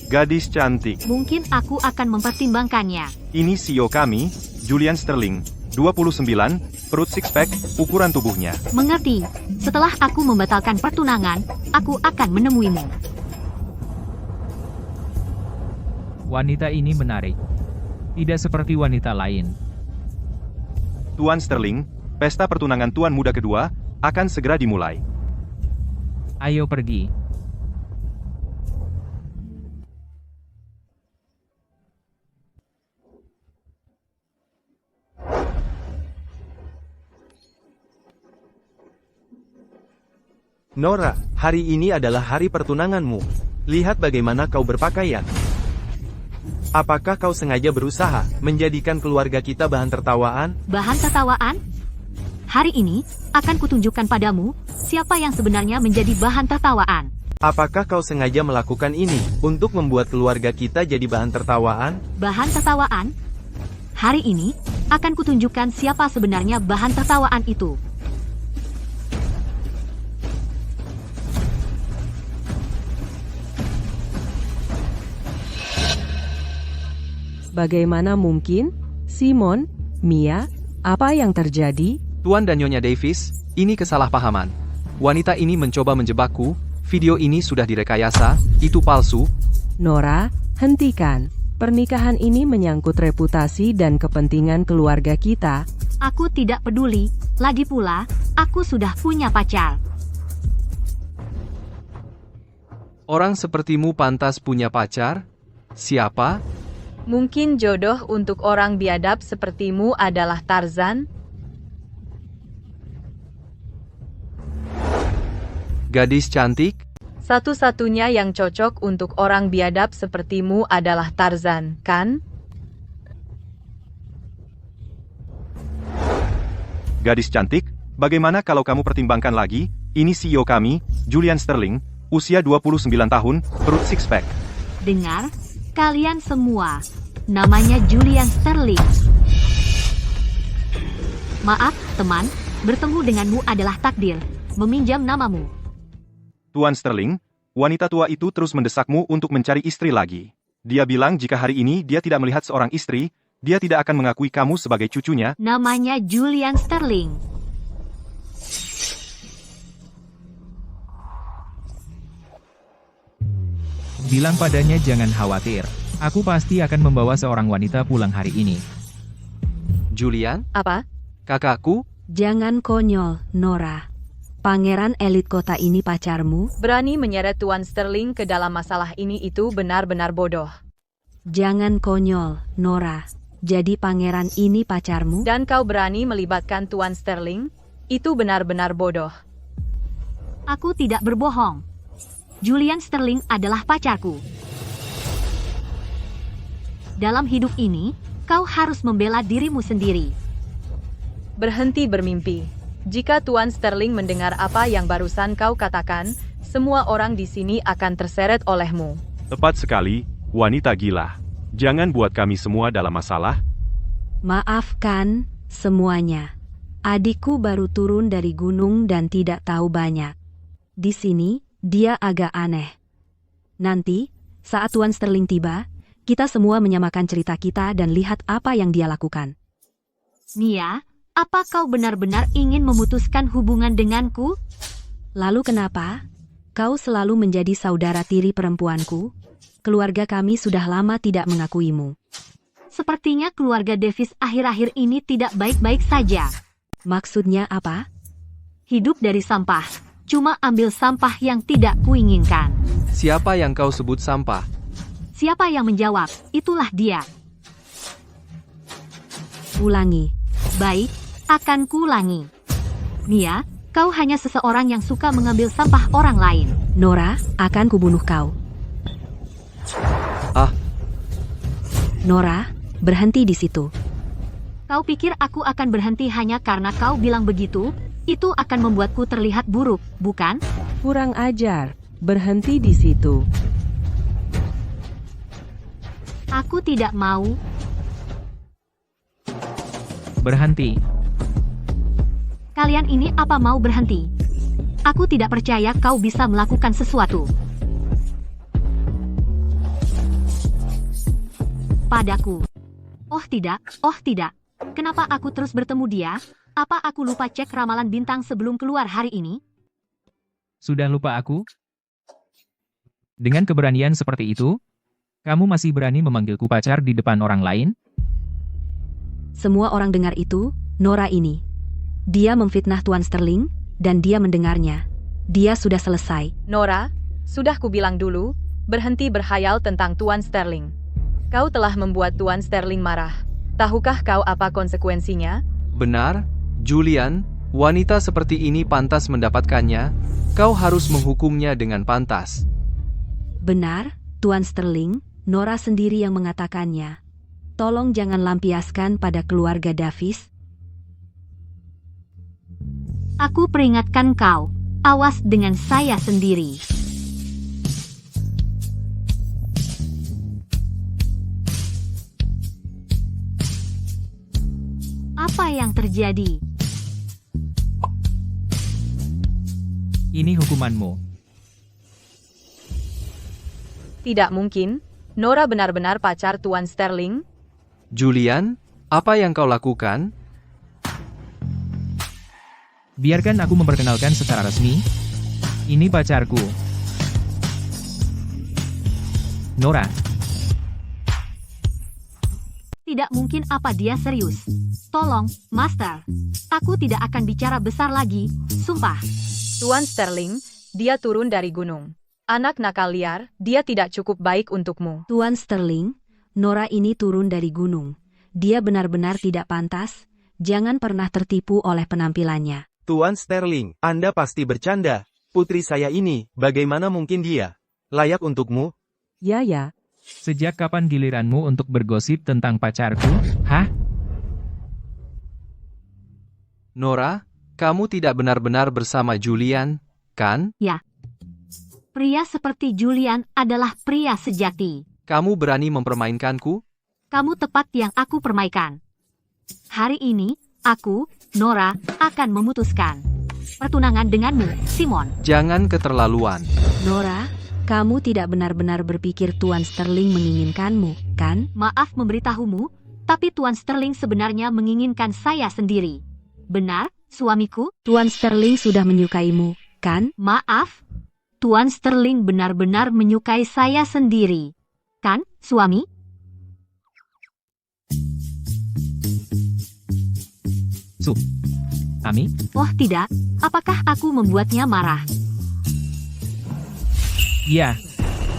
Gadis cantik. Mungkin aku akan mempertimbangkannya. Ini CEO kami, Julian Sterling. 29, perut six pack, ukuran tubuhnya. Mengerti. Setelah aku membatalkan pertunangan, aku akan menemuimu. Wanita ini menarik. Tidak seperti wanita lain. Tuan Sterling, pesta pertunangan Tuan Muda kedua akan segera dimulai. Ayo pergi. Nora, hari ini adalah hari pertunanganmu. Lihat bagaimana kau berpakaian. Apakah kau sengaja berusaha menjadikan keluarga kita bahan tertawaan? Bahan tertawaan? Hari ini, akan kutunjukkan padamu, siapa yang sebenarnya menjadi bahan tertawaan. Apakah kau sengaja melakukan ini untuk membuat keluarga kita jadi bahan tertawaan? Bahan tertawaan? Hari ini, akan kutunjukkan siapa sebenarnya bahan tertawaan itu. Bagaimana mungkin? Simon, Mia, apa yang terjadi? Tuan dan Nyonya Davis, ini kesalahpahaman. Wanita ini mencoba menjebakku, video ini sudah direkayasa, itu palsu. Nora, hentikan. Pernikahan ini menyangkut reputasi dan kepentingan keluarga kita. Aku tidak peduli, lagi pula, aku sudah punya pacar. Orang sepertimu pantas punya pacar? Siapa? Mungkin jodoh untuk orang biadab sepertimu adalah Tarzan? Gadis cantik? Satu-satunya yang cocok untuk orang biadab sepertimu adalah Tarzan, kan? Gadis cantik, bagaimana kalau kamu pertimbangkan lagi? Ini CEO kami, Julian Sterling, usia 29 tahun, perut six pack. Dengar, kalian semua. Namanya Julian Sterling. Maaf, teman, bertemu denganmu adalah takdir. Meminjam namamu. Tuan Sterling, wanita tua itu terus mendesakmu untuk mencari istri lagi. Dia bilang jika hari ini dia tidak melihat seorang istri, dia tidak akan mengakui kamu sebagai cucunya. Namanya Julian Sterling. Bilang padanya jangan khawatir. Aku pasti akan membawa seorang wanita pulang hari ini. Julian? Apa? Kakakku? Jangan konyol, Nora. Pangeran elit kota ini pacarmu? Berani menyeret Tuan Sterling ke dalam masalah ini itu benar-benar bodoh. Jangan konyol, Nora. Jadi pangeran ini pacarmu? Dan kau berani melibatkan Tuan Sterling? Itu benar-benar bodoh. Aku tidak berbohong. Julian Sterling adalah pacarku. Dalam hidup ini, kau harus membela dirimu sendiri. Berhenti bermimpi. Jika Tuan Sterling mendengar apa yang barusan kau katakan, semua orang di sini akan terseret olehmu. Tepat sekali, wanita gila. Jangan buat kami semua dalam masalah. Maafkan semuanya. Adikku baru turun dari gunung dan tidak tahu banyak. Di sini, dia agak aneh. Nanti, saat Tuan Sterling tiba, kita semua menyamakan cerita kita dan lihat apa yang dia lakukan. Mia, apa kau benar-benar ingin memutuskan hubungan denganku? Lalu kenapa? Kau selalu menjadi saudara tiri perempuanku. Keluarga kami sudah lama tidak mengakuimu. Sepertinya keluarga Davis akhir-akhir ini tidak baik-baik saja. Maksudnya apa? Hidup dari sampah. Cuma ambil sampah yang tidak kuinginkan. Siapa yang kau sebut sampah? Siapa yang menjawab? Itulah dia. Ulangi. Baik, akan kuulangi. Mia, kau hanya seseorang yang suka mengambil sampah orang lain. Nora, akan kubunuh kau. Ah, Nora, berhenti di situ. Kau pikir aku akan berhenti hanya karena kau bilang begitu? Itu akan membuatku terlihat buruk, bukan? Kurang ajar. Berhenti di situ. Aku tidak mau. Berhenti. Kalian ini apa mau berhenti? Aku tidak percaya kau bisa melakukan sesuatu. padaku. Oh tidak. Kenapa aku terus bertemu dia? Apa aku lupa cek ramalan bintang sebelum keluar hari ini? Sudah lupa aku? Dengan keberanian seperti itu, kamu masih berani memanggilku pacar di depan orang lain? Semua orang dengar itu, Nora ini. Dia memfitnah Tuan Sterling, dan dia mendengarnya. Dia sudah selesai. Nora, sudah kubilang dulu, berhenti berhayal tentang Tuan Sterling. Kau telah membuat Tuan Sterling marah. Tahukah kau apa konsekuensinya? Benar, Julian, wanita seperti ini pantas mendapatkannya, kau harus menghukumnya dengan pantas. Benar, Tuan Sterling, Nora sendiri yang mengatakannya. Tolong jangan lampiaskan pada keluarga Davis. Aku peringatkan kau, awas dengan saya sendiri. Apa yang terjadi? Ini hukumanmu. Tidak mungkin, Nora benar-benar pacar Tuan Sterling? Julian, apa yang kau lakukan? Biarkan aku memperkenalkan secara resmi. Ini pacarku. Nora. Tidak mungkin apa dia serius. Tolong, Master. Aku tidak akan bicara besar lagi, sumpah. Tuan Sterling, dia turun dari gunung. Anak nakal liar, dia tidak cukup baik untukmu. Tuan Sterling, Nora ini turun dari gunung. Dia benar-benar tidak pantas. Jangan pernah tertipu oleh penampilannya. Tuan Sterling, Anda pasti bercanda. Putri saya ini, bagaimana mungkin dia layak untukmu? Ya. Sejak kapan giliranmu untuk bergosip tentang pacarku? Hah? Nora, kamu tidak benar-benar bersama Julian, kan? Ya. Pria seperti Julian adalah pria sejati. Kamu berani mempermainkanku? Kamu tepat yang aku permaikan. Hari ini, aku, Nora, akan memutuskan pertunangan denganmu, Simon. Jangan keterlaluan. Nora, kamu tidak benar-benar berpikir Tuan Sterling menginginkanmu, kan? Maaf memberitahumu, tapi Tuan Sterling sebenarnya menginginkan saya sendiri. Benar, suamiku? Tuan Sterling sudah menyukaimu, kan? Maaf, Tuan Sterling benar-benar menyukai saya sendiri. Kan, suami? Ami? Oh tidak, apakah aku membuatnya marah? Ya,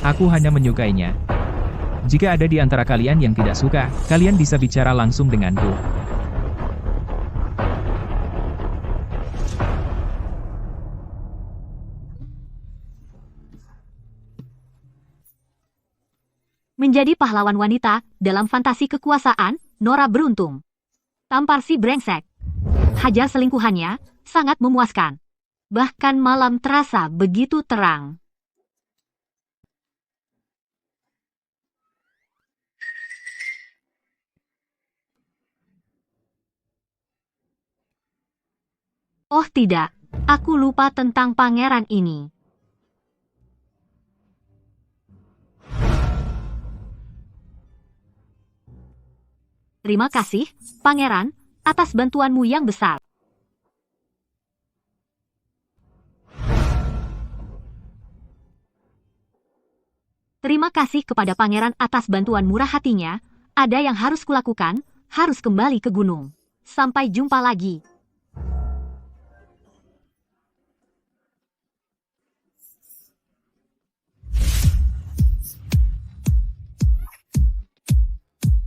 aku hanya menyukainya. Jika ada di antara kalian yang tidak suka, kalian bisa bicara langsung denganku. Menjadi pahlawan wanita dalam fantasi kekuasaan, Nora beruntung. Tampar si brengsek. Hajar selingkuhannya, sangat memuaskan. Bahkan malam terasa begitu terang. Oh tidak, aku lupa tentang pangeran ini. Terima kasih, pangeran, atas bantuanmu yang besar. Terima kasih kepada pangeran atas bantuan murah hatinya. Ada yang harus kulakukan, harus kembali ke gunung. Sampai jumpa lagi.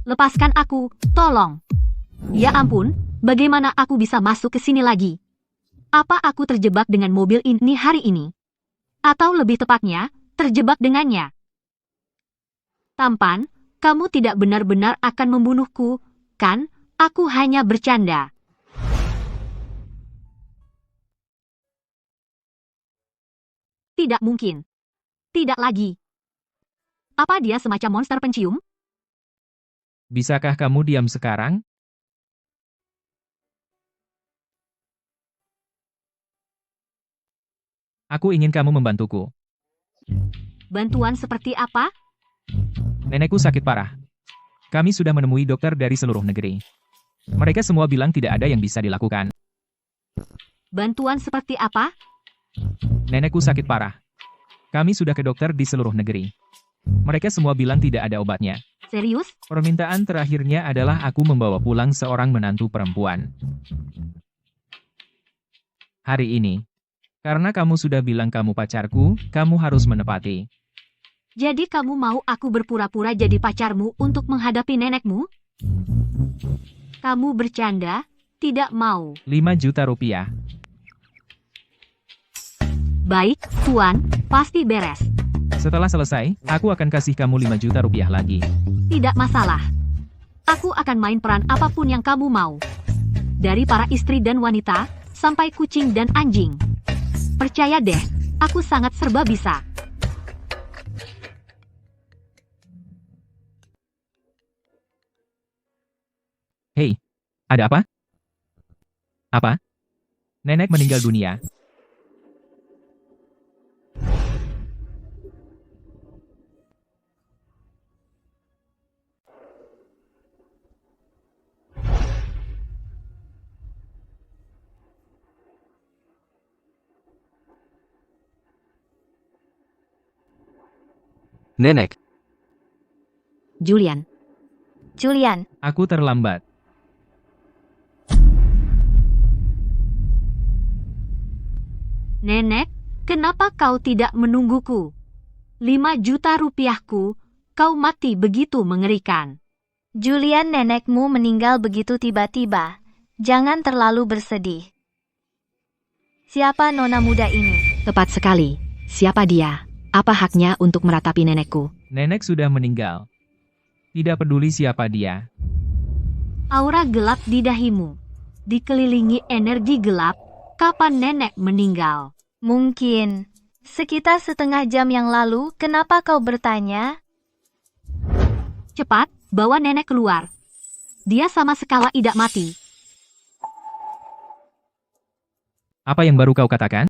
Lepaskan aku, tolong. Ya ampun, bagaimana aku bisa masuk ke sini lagi? Apa aku terjebak dengan mobil ini hari ini? Atau lebih tepatnya, terjebak dengannya? Tampan, kamu tidak benar-benar akan membunuhku, kan? Aku hanya bercanda. Tidak mungkin. Tidak lagi. Apa dia semacam monster pencium? Bisakah kamu diam sekarang? Aku ingin kamu membantuku. Bantuan seperti apa? Nenekku sakit parah. Kami sudah menemui dokter dari seluruh negeri. Mereka semua bilang tidak ada yang bisa dilakukan. Bantuan seperti apa? Nenekku sakit parah. Kami sudah ke dokter di seluruh negeri. Mereka semua bilang tidak ada obatnya. Serius? Permintaan terakhirnya adalah aku membawa pulang seorang menantu perempuan. Hari ini. Karena kamu sudah bilang kamu pacarku, kamu harus menepati. Jadi kamu mau aku berpura-pura jadi pacarmu untuk menghadapi nenekmu? Kamu bercanda? Tidak mau. 5 juta rupiah. Baik, Tuan, pasti beres. Setelah selesai, aku akan kasih kamu 5 juta rupiah lagi. Tidak masalah. Aku akan main peran apapun yang kamu mau. Dari para istri dan wanita, sampai kucing dan anjing. Percaya deh, aku sangat serba bisa. Hei, ada apa? Apa? Nenek meninggal dunia. Nenek, Julian, Aku terlambat. Nenek, kenapa kau tidak menungguku? 5 juta rupiahku, kau mati begitu mengerikan. Julian, nenekmu meninggal begitu tiba-tiba. Jangan terlalu bersedih. Siapa nona muda ini? tepat sekali. Siapa dia? Apa haknya untuk meratapi nenekku? Nenek sudah meninggal. Tidak peduli siapa dia. Aura gelap di dahimu. Dikelilingi energi gelap, kapan nenek meninggal? Mungkin. Sekitar setengah jam yang lalu, kenapa kau bertanya? Cepat, bawa nenek keluar. Dia sama sekali tidak mati. Apa yang baru kau katakan?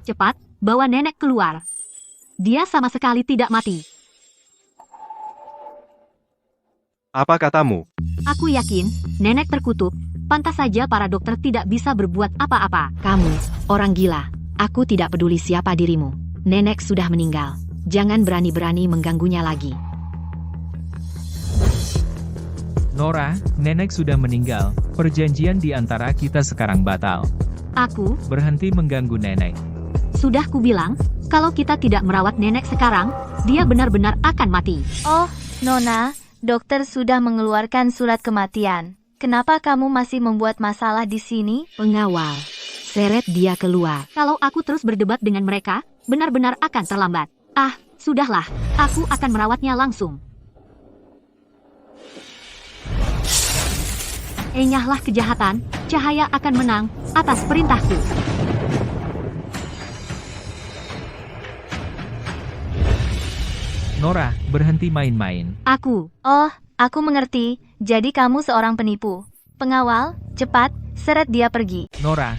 Cepat, bawa nenek keluar. Dia sama sekali tidak mati. Apa katamu? Aku yakin, nenek terkutuk. Pantas saja para dokter tidak bisa berbuat apa-apa. Kamu, orang gila. Aku tidak peduli siapa dirimu. Nenek sudah meninggal. Jangan berani-berani mengganggunya lagi. Nora, nenek sudah meninggal. Perjanjian di antara kita sekarang batal. Aku, Berhenti mengganggu nenek. sudah kubilang, kalau kita tidak merawat nenek sekarang, dia benar-benar akan mati. Oh, Nona, dokter sudah mengeluarkan surat kematian. Kenapa kamu masih membuat masalah di sini? Pengawal, seret dia keluar. Kalau aku terus berdebat dengan mereka, benar-benar akan terlambat. Ah, sudahlah, aku akan merawatnya langsung. Enyahlah kejahatan, cahaya akan menang, atas perintahku. Nora, berhenti main-main. Aku, Oh, aku mengerti. Jadi kamu seorang penipu. Pengawal, cepat, seret dia pergi. Nora,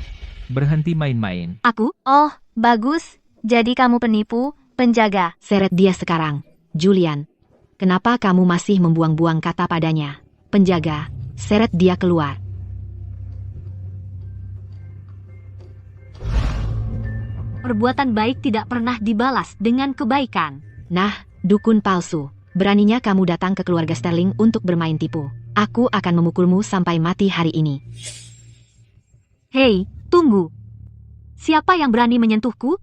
berhenti main-main. aku, Oh, bagus. Jadi kamu penipu, penjaga. Seret dia sekarang. Julian, kenapa kamu masih membuang-buang kata padanya? Penjaga, seret dia keluar. perbuatan baik tidak pernah dibalas dengan kebaikan. Nah, dukun palsu. Beraninya kamu datang ke keluarga Sterling untuk bermain tipu. Aku akan memukulmu sampai mati hari ini. Hei, tunggu. Siapa yang berani menyentuhku?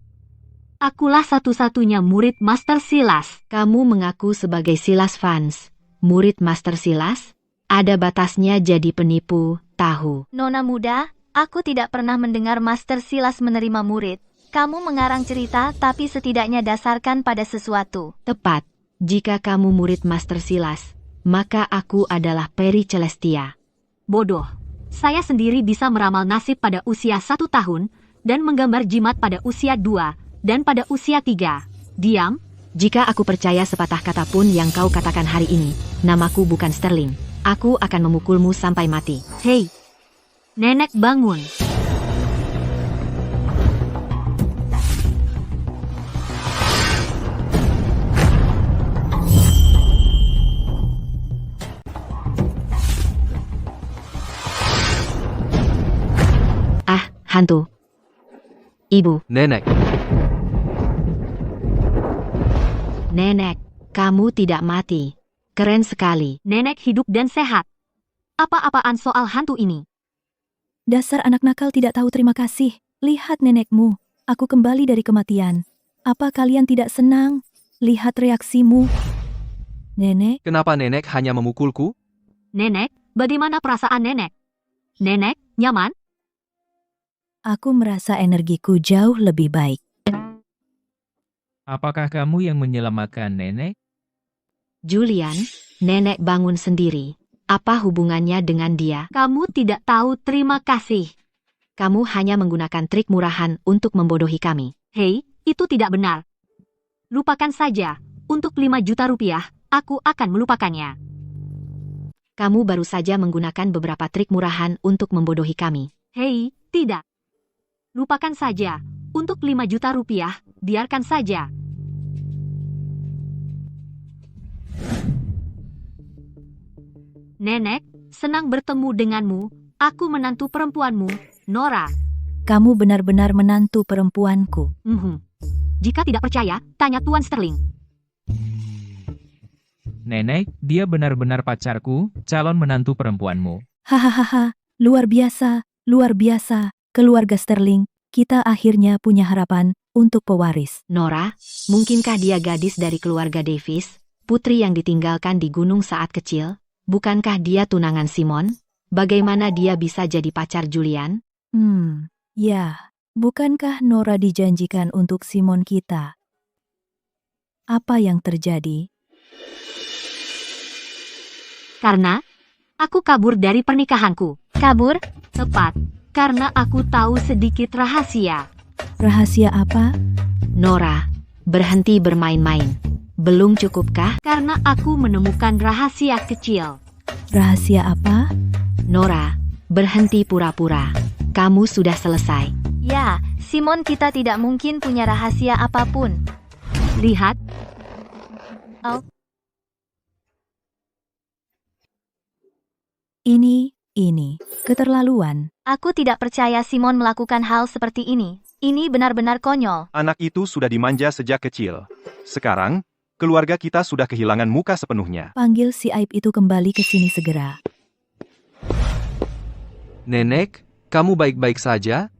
Akulah satu-satunya murid Master Silas. Kamu mengaku sebagai Silas fans. Murid Master Silas? Ada batasnya jadi penipu, tahu. Nona muda, aku tidak pernah mendengar Master Silas menerima murid. Kamu mengarang cerita tapi setidaknya dasarkan pada sesuatu. Tepat. Jika kamu murid Master Silas, maka aku adalah Peri Celestia. Bodoh. Saya sendiri bisa meramal nasib pada usia 1 tahun, dan menggambar jimat pada usia 2, dan pada usia 3. Diam. Jika aku percaya sepatah kata pun yang kau katakan hari ini, namaku bukan Sterling. Aku akan memukulmu sampai mati. Hei. Nenek bangun. Hantu. Ibu. Nenek, Nenek, kamu tidak mati. Keren sekali. Nenek hidup dan sehat. Apa-apaan soal hantu ini? Dasar anak nakal tidak tahu terima kasih. Lihat nenekmu. Aku kembali dari kematian. Apa kalian tidak senang? Lihat reaksimu. Nenek, kenapa nenek hanya memukulku? Nenek, bagaimana perasaan nenek? Nenek, nyaman? aku merasa energiku jauh lebih baik. Apakah kamu yang menyelamatkan nenek? Julian, nenek bangun sendiri. Apa hubungannya dengan dia? Kamu tidak tahu terima kasih. Kamu hanya menggunakan trik murahan untuk membodohi kami. Hei, itu tidak benar. Lupakan saja. Untuk 5 juta rupiah, aku akan melupakannya. Kamu baru saja menggunakan beberapa trik murahan untuk membodohi kami. Hei, tidak. Lupakan saja. Untuk 5 juta rupiah, biarkan saja. Nenek, senang bertemu denganmu. Aku menantu perempuanmu, Nora. Kamu benar-benar menantu perempuanku. Jika tidak percaya, tanya Tuan Sterling. Nenek, dia benar-benar pacarku, calon menantu perempuanmu. Hahaha, luar biasa, luar biasa. Keluarga Sterling, kita akhirnya punya harapan untuk pewaris. Nora, mungkinkah dia gadis dari keluarga Davis, putri yang ditinggalkan di gunung saat kecil? Bukankah dia tunangan Simon? Bagaimana dia bisa jadi pacar Julian? Ya, bukankah Nora dijanjikan untuk Simon kita? Apa yang terjadi? Karena aku kabur dari pernikahanku. Kabur? Tepat, karena aku tahu sedikit rahasia. Rahasia apa? Nora, berhenti bermain-main. Belum cukupkah? Karena aku menemukan rahasia kecil. Rahasia apa? Nora, berhenti pura-pura. Kamu sudah selesai. Ya, Simon kita tidak mungkin punya rahasia apapun. Lihat. Oh, Ini, keterlaluan. aku tidak percaya Simon melakukan hal seperti ini. Ini benar-benar konyol. Anak itu sudah dimanja sejak kecil. Sekarang, keluarga kita sudah kehilangan muka sepenuhnya. Panggil si Aib itu kembali ke sini segera. Nenek, kamu baik-baik saja?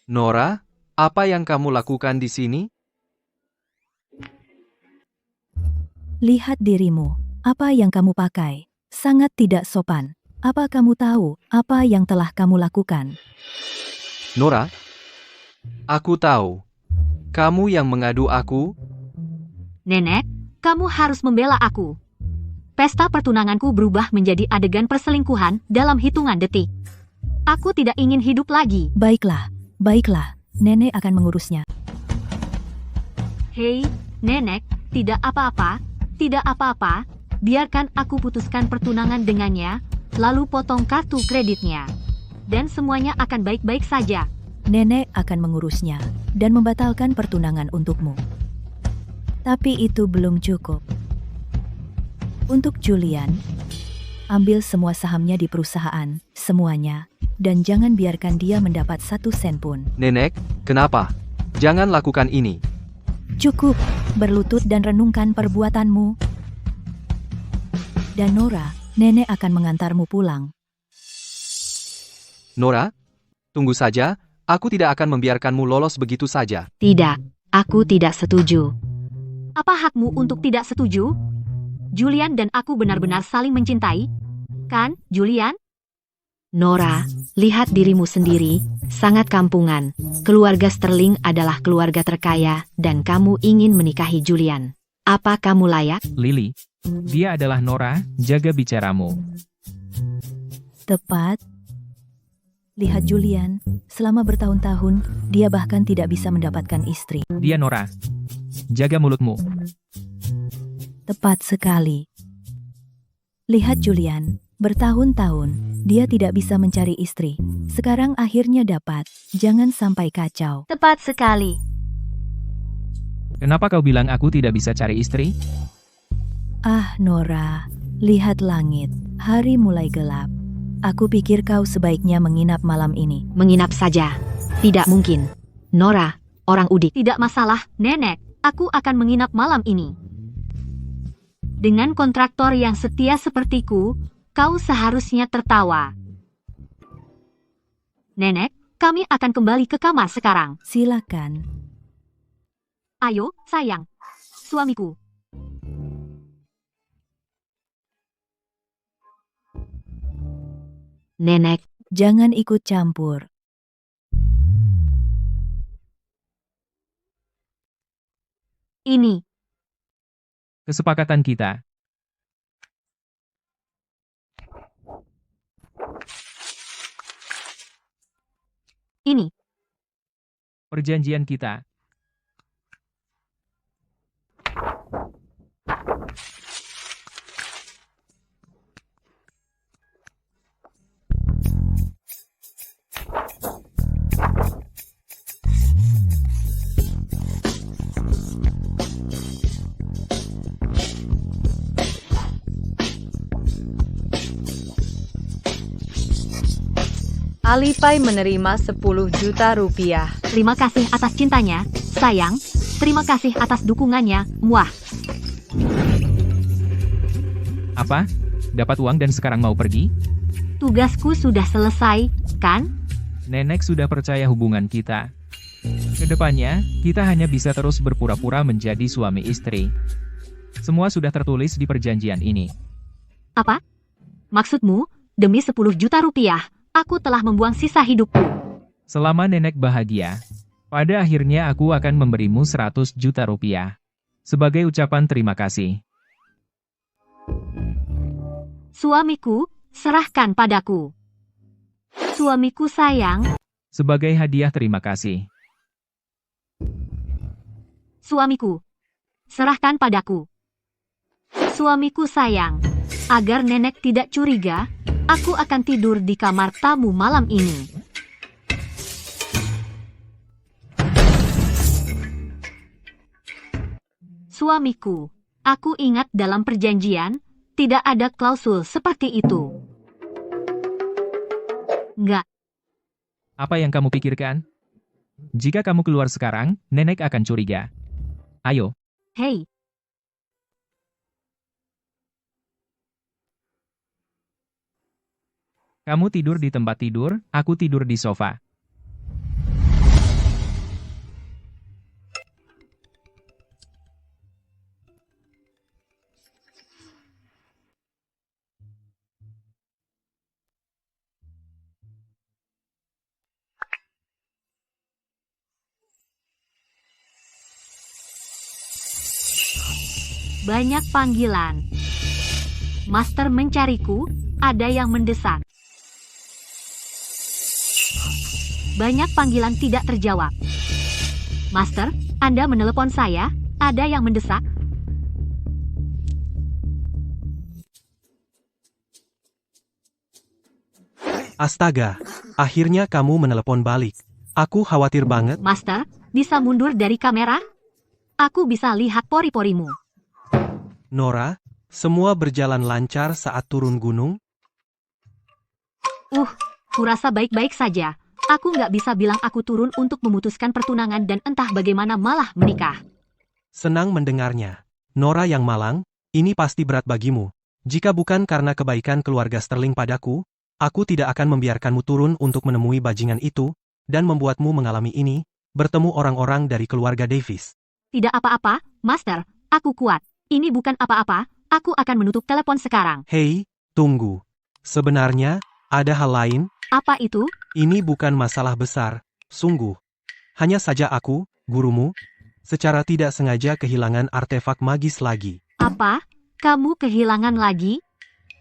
Nora, apa yang kamu lakukan di sini? Lihat dirimu. Apa yang kamu pakai? Sangat tidak sopan. Apa kamu tahu apa yang telah kamu lakukan? Nora, aku tahu. Kamu yang mengadu aku? Nenek, kamu harus membela aku. Pesta pertunanganku berubah menjadi adegan perselingkuhan dalam hitungan detik. Aku tidak ingin hidup lagi. Baiklah, nenek akan mengurusnya. Hei, nenek, tidak apa-apa, tidak apa-apa. Biarkan aku putuskan pertunangan dengannya, lalu potong kartu kreditnya. Dan semuanya akan baik-baik saja. Nenek akan mengurusnya dan membatalkan pertunangan untukmu. Tapi itu belum cukup. Untuk Julian, ambil semua sahamnya di perusahaan, semuanya, dan jangan biarkan dia mendapat 1 sen pun. Nenek, kenapa? Jangan lakukan ini. Cukup, berlutut dan renungkan perbuatanmu. Dan Nora, nenek akan mengantarmu pulang. Nora, tunggu saja, aku tidak akan membiarkanmu lolos begitu saja. Tidak, aku tidak setuju. Apa hakmu untuk tidak setuju? Julian dan aku benar-benar saling mencintai. Kan, Julian? Nora, lihat dirimu sendiri, sangat kampungan. Keluarga Sterling adalah keluarga terkaya, dan kamu ingin menikahi Julian. Apa kamu layak? Lily, dia adalah Nora, jaga bicaramu. Tepat. Lihat Julian, selama bertahun-tahun, dia bahkan tidak bisa mendapatkan istri. Dia Nora. Jaga mulutmu. Tepat sekali. Lihat Julian, bertahun-tahun, dia tidak bisa mencari istri. Sekarang akhirnya dapat, jangan sampai kacau. tepat sekali. Kenapa kau bilang aku tidak bisa cari istri? Ah Nora, lihat langit, hari mulai gelap. Aku pikir kau sebaiknya menginap malam ini. Menginap saja. Tidak mungkin. Nora, orang udik. Tidak masalah, Nenek. Aku akan menginap malam ini. Dengan kontraktor yang setia sepertiku, kau seharusnya tertawa. Nenek, kami akan kembali ke kamar sekarang. Silakan. Ayo, sayang. Suamiku. Nenek, Jangan ikut campur. ini. Kesepakatan kita. Ini. Perjanjian kita. Alipai menerima 10 juta rupiah. Terima kasih atas cintanya, sayang. Terima kasih atas dukungannya, muah. Apa? Dapat uang dan sekarang mau pergi? Tugasku sudah selesai, kan? Nenek sudah percaya hubungan kita. Kedepannya, kita hanya bisa terus berpura-pura menjadi suami istri. Semua sudah tertulis di perjanjian ini. Apa? Maksudmu, demi 10 juta rupiah, aku telah membuang sisa hidupku. Selama nenek bahagia, pada akhirnya aku akan memberimu 100 juta rupiah. Sebagai ucapan terima kasih. Suamiku, serahkan padaku. Suamiku sayang, Sebagai hadiah terima kasih. suamiku, serahkan padaku. Suamiku sayang, agar nenek tidak curiga, aku akan tidur di kamar tamu malam ini. Suamiku, aku ingat dalam perjanjian, tidak ada klausul seperti itu. Enggak, Apa yang kamu pikirkan? Jika kamu keluar sekarang, nenek akan curiga. Ayo, hei, kamu tidur di tempat tidur, aku tidur di sofa. banyak panggilan. Master mencariku, ada yang mendesak. Banyak panggilan tidak terjawab. Master, Anda menelepon saya, ada yang mendesak. Astaga, akhirnya kamu menelepon balik. Aku khawatir banget. Master, bisa mundur dari kamera? Aku bisa lihat pori-porimu. Nora, semua berjalan lancar saat turun gunung? Kurasa baik-baik saja. Aku nggak bisa bilang aku turun untuk memutuskan pertunangan dan entah bagaimana malah menikah. Senang mendengarnya. Nora yang malang, ini pasti berat bagimu. Jika bukan karena kebaikan keluarga Sterling padaku, aku tidak akan membiarkanmu turun untuk menemui bajingan itu, dan membuatmu mengalami ini, bertemu orang-orang dari keluarga Davis. Tidak apa-apa, Master, aku kuat. Ini bukan apa-apa, aku akan menutup telepon sekarang. Hei, tunggu. Sebenarnya, ada hal lain? Apa itu? Ini bukan masalah besar, sungguh. Hanya saja aku, gurumu, secara tidak sengaja kehilangan artefak magis lagi. Apa? Kamu kehilangan lagi?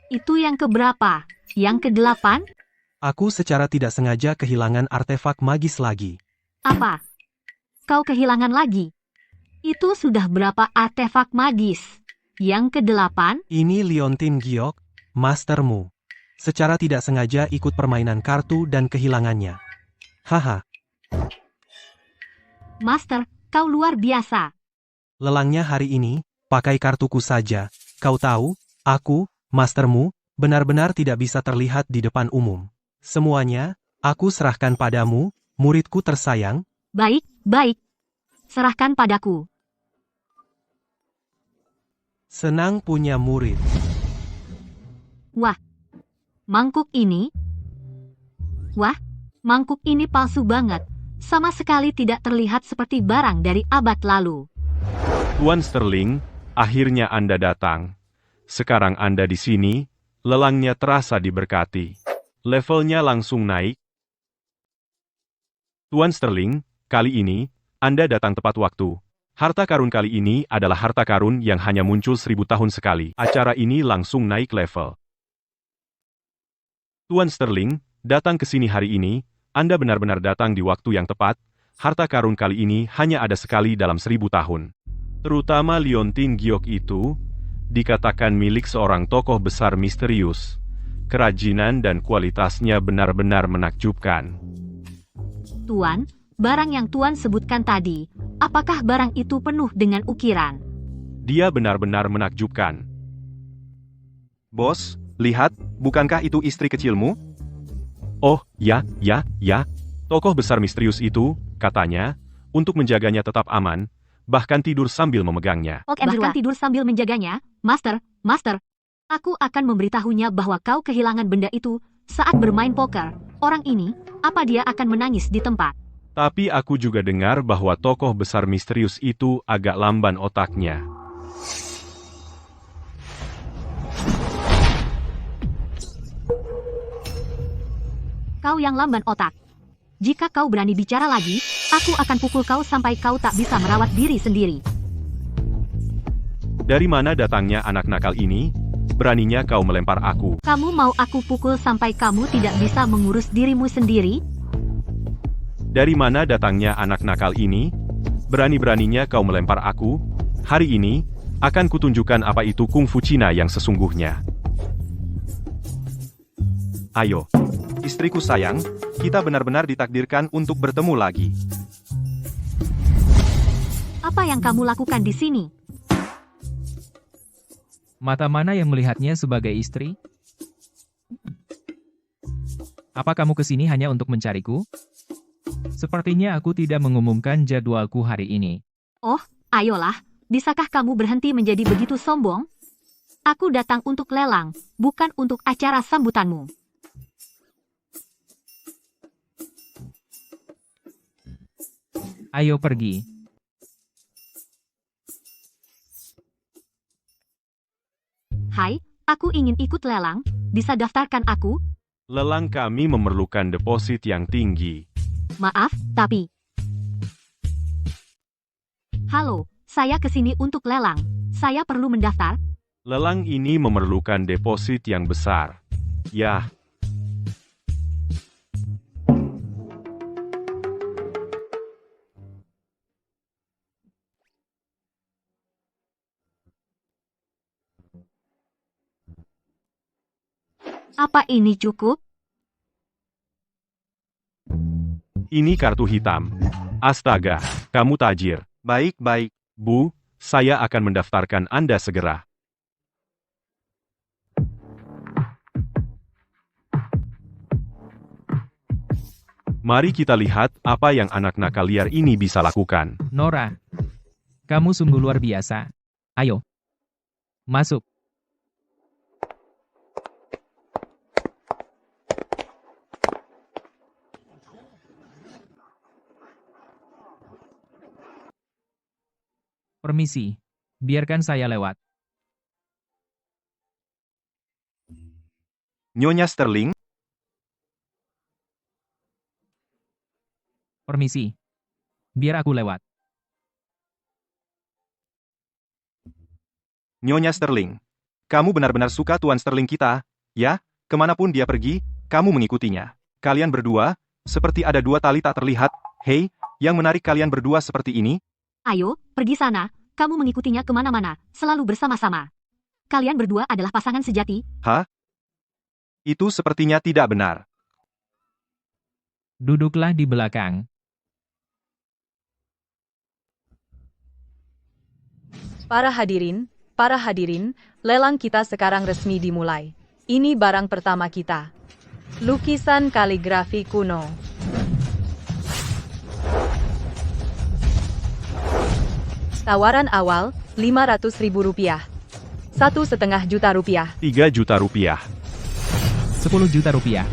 Itu yang keberapa? Yang ke-8? Aku secara tidak sengaja kehilangan artefak magis lagi. Apa? Kau kehilangan lagi? Itu sudah berapa artefak magis? Yang ke-8? Ini Liontin Giok, mastermu. Secara tidak sengaja ikut permainan kartu dan kehilangannya. Haha, Master, kau luar biasa. lelangnya hari ini, pakai kartuku saja. Kau tahu, aku, mastermu, benar-benar tidak bisa terlihat di depan umum. Semuanya, aku serahkan padamu, muridku tersayang. Baik, baik. Serahkan padaku. Senang punya murid. Wah, mangkuk ini? Wah, mangkuk ini palsu banget. Sama sekali tidak terlihat seperti barang dari abad lalu. Tuan Sterling, akhirnya Anda datang. Sekarang Anda di sini, lelangnya terasa diberkati. Levelnya langsung naik. Tuan Sterling, kali ini, Anda datang tepat waktu. Harta karun kali ini adalah harta karun yang hanya muncul 1000 tahun sekali. Acara ini langsung naik level. Tuan Sterling, datang ke sini hari ini, Anda benar-benar datang di waktu yang tepat. Harta karun kali ini hanya ada sekali dalam 1000 tahun. Terutama liontin giok itu, dikatakan milik seorang tokoh besar misterius. Kerajinan dan kualitasnya benar-benar menakjubkan. Tuan, barang yang Tuan sebutkan tadi, apakah barang itu penuh dengan ukiran? Dia benar-benar menakjubkan. Bos, lihat, bukankah itu istri kecilmu? Oh, ya. Tokoh besar misterius itu, katanya, untuk menjaganya tetap aman, bahkan tidur sambil memegangnya. Bahkan tidur sambil menjaganya, Master. Aku akan memberitahunya bahwa kau kehilangan benda itu saat bermain poker. Orang ini, apa dia akan menangis di tempat? Tapi aku juga dengar bahwa tokoh besar misterius itu agak lamban otaknya. Kau yang lamban otak. Jika kau berani bicara lagi, aku akan pukul kau sampai kau tak bisa merawat diri sendiri. Dari mana datangnya anak nakal ini? Beraninya kau melempar aku. Kamu mau aku pukul sampai kamu tidak bisa mengurus dirimu sendiri? Dari mana datangnya anak nakal ini? Berani-beraninya kau melempar aku? Hari ini, akan kutunjukkan apa itu kungfu Cina yang sesungguhnya. Ayo, istriku sayang, kita benar-benar ditakdirkan untuk bertemu lagi. Apa yang kamu lakukan di sini? Mata mana yang melihatnya sebagai istri? Apa kamu kesini hanya untuk mencariku? Sepertinya aku tidak mengumumkan jadwalku hari ini. Oh, ayolah, bisakah kamu berhenti menjadi begitu sombong? Aku datang untuk lelang, bukan untuk acara sambutanmu. Ayo pergi. Hai, aku ingin ikut lelang, bisa daftarkan aku? Lelang kami memerlukan deposit yang tinggi. Maaf, tapi... Halo, saya kesini untuk lelang. Saya perlu mendaftar? Lelang ini memerlukan deposit yang besar. Yah. Apa ini cukup? Ini kartu hitam. Astaga, kamu tajir. Baik. Bu, saya akan mendaftarkan Anda segera. Mari kita lihat apa yang anak nakal liar ini bisa lakukan. Nora, kamu sungguh luar biasa. Ayo, masuk. Permisi, biarkan saya lewat. Nyonya Sterling, Permisi, biar aku lewat. Nyonya Sterling. Kamu benar-benar suka Tuan Sterling kita, ya? Kemanapun dia pergi, kamu mengikutinya. Kalian berdua, seperti ada dua tali tak terlihat. Hei, yang menarik kalian berdua seperti ini? Ayo, pergi sana. Kamu mengikutinya kemana-mana, selalu bersama-sama. Kalian berdua adalah pasangan sejati. Hah? Itu sepertinya tidak benar. Duduklah di belakang. Para hadirin, lelang kita sekarang resmi dimulai. Ini barang pertama kita. Lukisan kaligrafi kuno. Tawaran awal, Rp500.000. 1,5 juta rupiah. 3 juta rupiah. 10 juta rupiah.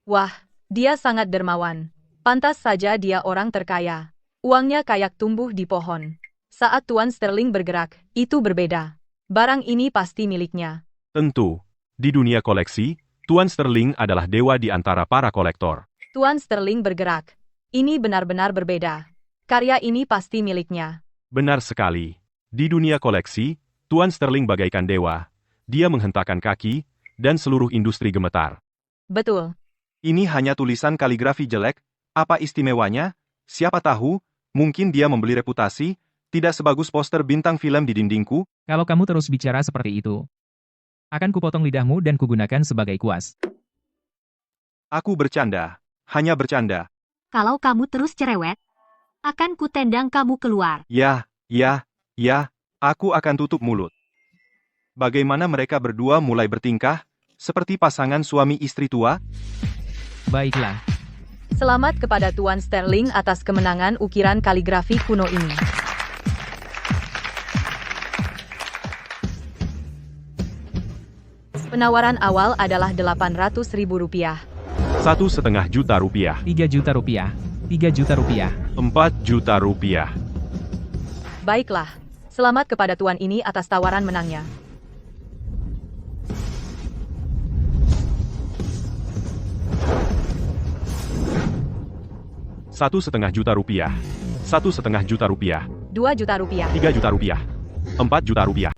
Wah, dia sangat dermawan. Pantas saja dia orang terkaya. Uangnya kayak tumbuh di pohon. Saat Tuan Sterling bergerak, itu berbeda. Barang ini pasti miliknya. Tentu, di dunia koleksi, Tuan Sterling adalah dewa di antara para kolektor. Tuan Sterling bergerak. Ini benar-benar berbeda. Karya ini pasti miliknya. Benar sekali. Di dunia koleksi, Tuan Sterling bagaikan dewa. Dia menghentakkan kaki, dan seluruh industri gemetar. Betul. Ini hanya tulisan kaligrafi jelek, apa istimewanya? Siapa tahu, mungkin dia membeli reputasi, tidak sebagus poster bintang film di dindingku. Kalau kamu terus bicara seperti itu, akan kupotong lidahmu dan kugunakan sebagai kuas. Aku bercanda, hanya bercanda. Kalau kamu terus cerewet, akan kutendang kamu keluar. Ya, aku akan tutup mulut. Bagaimana mereka berdua mulai bertingkah, seperti pasangan suami istri tua? Baiklah. Selamat kepada Tuan Sterling atas kemenangan ukiran kaligrafi kuno ini. Penawaran awal adalah Rp800.000. 1,5 juta rupiah. 3 juta rupiah. 3 juta rupiah. 4 juta rupiah. Baiklah. Selamat kepada Tuan ini atas tawaran menangnya. Rp1,5 juta. 1,5 juta rupiah. 2 juta rupiah. 3 juta rupiah. 4 juta rupiah.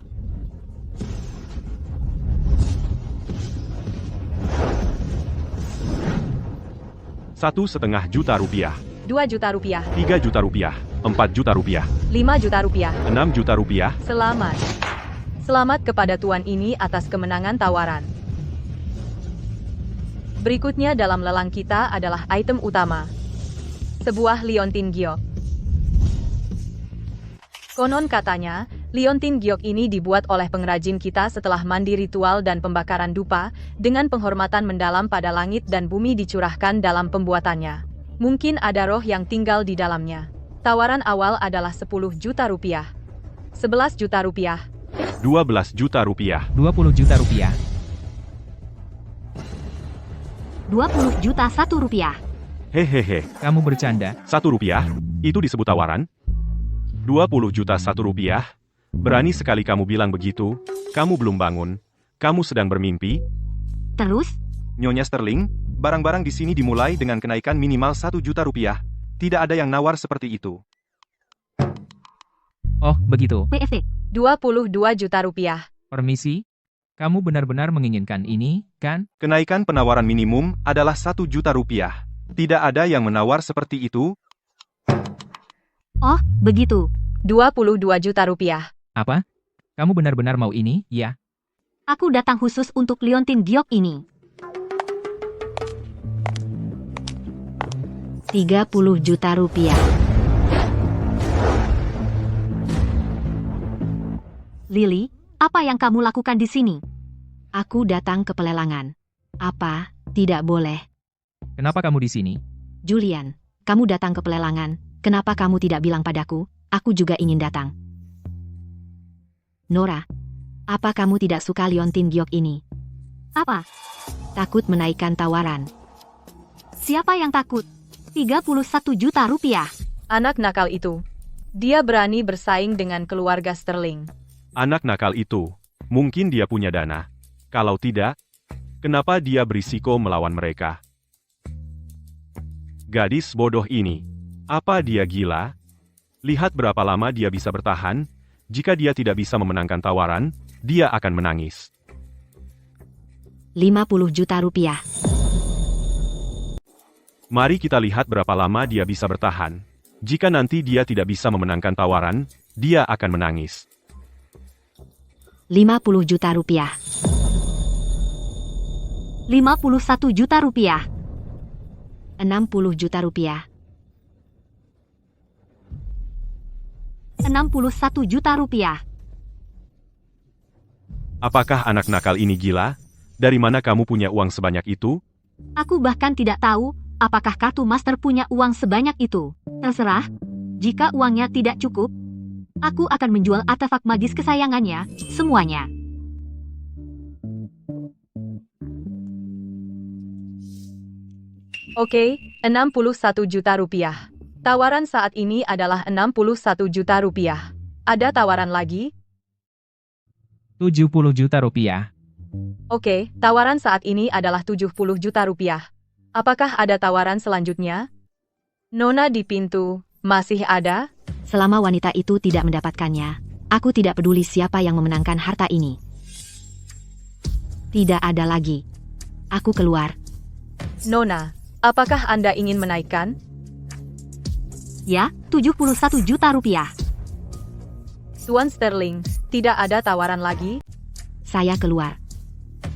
1,5 juta rupiah. 2 juta rupiah. 3 juta rupiah. 4 juta rupiah. 5 juta rupiah. 6 juta rupiah. Selamat. Selamat kepada Tuan ini atas kemenangan tawaran. Berikutnya dalam lelang kita adalah item utama. Sebuah liontin giok. Konon katanya, liontin giok ini dibuat oleh pengrajin kita setelah mandi ritual dan pembakaran dupa, dengan penghormatan mendalam pada langit dan bumi dicurahkan dalam pembuatannya. Mungkin ada roh yang tinggal di dalamnya. Tawaran awal adalah 10 juta rupiah. 11 juta rupiah. 12 juta rupiah. 20 juta rupiah. 20 juta Rp1. Hehehe. Kamu bercanda. Rp1? Itu disebut tawaran? 20 juta Rp1? Berani sekali kamu bilang begitu. Kamu belum bangun. Kamu sedang bermimpi. Terus, Nyonya Sterling, barang-barang di sini dimulai dengan kenaikan minimal 1 juta rupiah. Tidak ada yang nawar seperti itu. Oh, begitu. PFT. 22 juta rupiah. Permisi. Kamu benar-benar menginginkan ini, kan? Kenaikan penawaran minimum adalah 1 juta rupiah. Tidak ada yang menawar seperti itu. Oh, begitu. 22 juta rupiah. Apa? Kamu benar-benar mau ini, ya? Aku datang khusus untuk liontin giok ini. 30 juta rupiah. Lily, apa yang kamu lakukan di sini? Aku datang ke pelelangan. Apa? Tidak boleh. Kenapa kamu di sini? Julian, kamu datang ke pelelangan. Kenapa kamu tidak bilang padaku? Aku juga ingin datang. Nora, apa kamu tidak suka liontin giok ini? Apa? Takut menaikkan tawaran. Siapa yang takut? 31 juta rupiah. Anak nakal itu. Dia berani bersaing dengan keluarga Sterling. Anak nakal itu. Mungkin dia punya dana. Kalau tidak, kenapa dia berisiko melawan mereka? Gadis bodoh ini. Apa dia gila? Lihat berapa lama dia bisa bertahan. Jika dia tidak bisa memenangkan tawaran, dia akan menangis. 50 juta rupiah. Mari kita lihat berapa lama dia bisa bertahan. Jika nanti dia tidak bisa memenangkan tawaran, dia akan menangis. 50 juta rupiah. 51 juta rupiah. 60 juta rupiah. 61 juta rupiah. Apakah anak nakal ini gila? Dari mana kamu punya uang sebanyak itu? Aku bahkan tidak tahu apakah kartu master punya uang sebanyak itu. Terserah, jika uangnya tidak cukup, aku akan menjual artefak magis kesayangannya, semuanya. Oke, 61 juta rupiah. Tawaran saat ini adalah 61 juta rupiah. Ada tawaran lagi? 70 juta rupiah. Oke, tawaran saat ini adalah 70 juta rupiah. Apakah ada tawaran selanjutnya? Nona di pintu, masih ada? Selama wanita itu tidak mendapatkannya, aku tidak peduli siapa yang memenangkan harta ini. Tidak ada lagi. Aku keluar. Nona, apakah Anda ingin menaikkan? Ya, 71 juta rupiah. Tuan Sterling, tidak ada tawaran lagi? Saya keluar.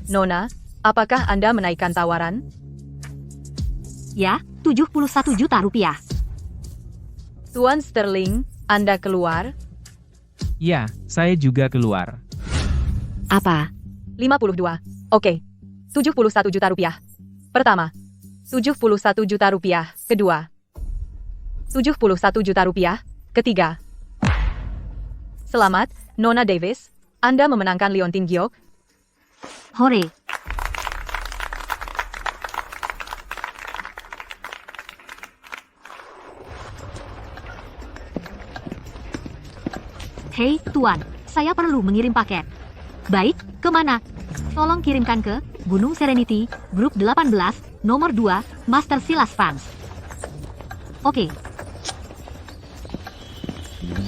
Nona, apakah Anda menaikkan tawaran? Ya, 71 juta rupiah. Tuan Sterling, Anda keluar? Ya, saya juga keluar. Apa? 52. Oke. 71 juta rupiah. Pertama. 71 juta rupiah. Kedua. 71 juta rupiah. Ketiga. Selamat, Nona Davis. Anda memenangkan Liontin Giok. Hore. Hei, Tuan. Saya perlu mengirim paket. Baik, kemana? Tolong kirimkan ke Gunung Serenity, Grup 18, nomor 2, Master Silas Fans. Oke.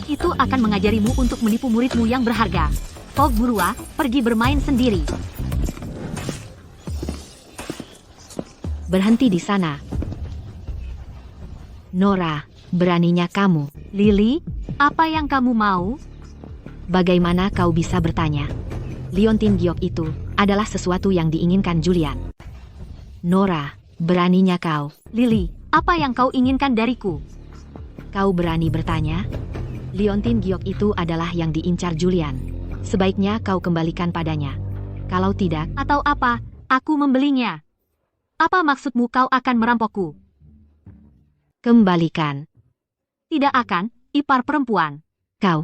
Itu akan mengajarimu untuk menipu muridmu yang berharga. Fog Burua, pergi bermain sendiri. Berhenti di sana. Nora, beraninya kamu. Lily, apa yang kamu mau? Bagaimana kau bisa bertanya? Liontin Giok itu adalah sesuatu yang diinginkan Julian. Nora, beraninya kau. Lily, apa yang kau inginkan dariku? Kau berani bertanya? Liontin Giok itu adalah yang diincar Julian. Sebaiknya kau kembalikan padanya. Kalau tidak, atau apa, aku membelinya. Apa maksudmu kau akan merampokku? Kembalikan. Tidak akan, ipar perempuan. Kau.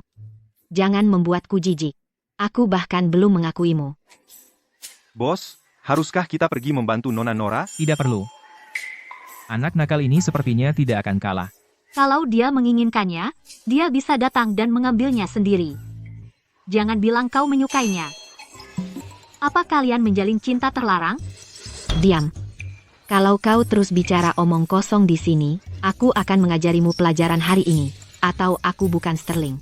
Jangan membuatku jijik. Aku bahkan belum mengakuimu. Bos, haruskah kita pergi membantu Nona Nora? Tidak perlu. Anak nakal ini sepertinya tidak akan kalah. Kalau dia menginginkannya, dia bisa datang dan mengambilnya sendiri. Jangan bilang kau menyukainya. Apa kalian menjalin cinta terlarang? Diam. Kalau kau terus bicara omong kosong di sini, aku akan mengajarimu pelajaran hari ini. Atau aku bukan Sterling.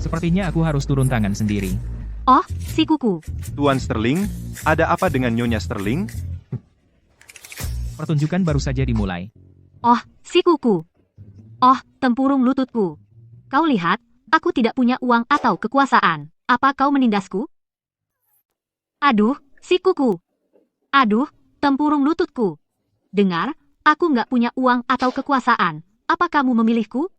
Sepertinya aku harus turun tangan sendiri. Oh, si kuku. Tuan Sterling, ada apa dengan Nyonya Sterling? Pertunjukan baru saja dimulai. Oh, si kuku. Oh, tempurung lututku. Kau lihat, aku tidak punya uang atau kekuasaan. Apa kau menindasku? Aduh, si kuku. Aduh, tempurung lututku. Dengar, aku nggak punya uang atau kekuasaan. Apa kamu memilihku?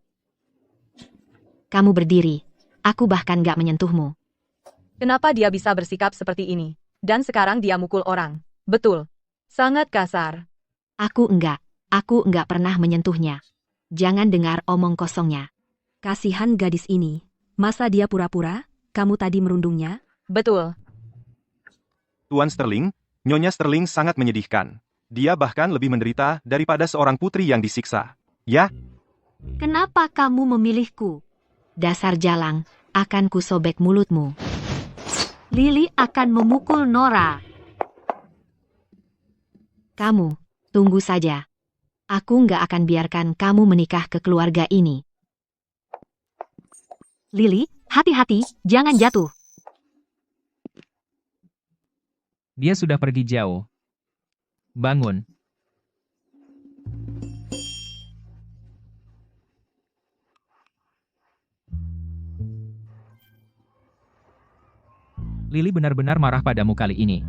Kamu berdiri. Aku bahkan nggak menyentuhmu. Kenapa dia bisa bersikap seperti ini? Dan sekarang dia mukul orang. Betul. Sangat kasar. Aku enggak pernah menyentuhnya. Jangan dengar omong kosongnya. Kasihan gadis ini. Masa dia pura-pura? Kamu tadi merundungnya? Betul. Tuan Sterling, Nyonya Sterling sangat menyedihkan. Dia bahkan lebih menderita daripada seorang putri yang disiksa. Ya? Kenapa kamu memilihku? Dasar jalang, akan kusobek mulutmu. Lily akan memukul Nora. Kamu, tunggu saja. Aku nggak akan biarkan kamu menikah ke keluarga ini. Lily, hati-hati, jangan jatuh. Dia sudah pergi jauh. Bangun. Lily benar-benar marah padamu kali ini.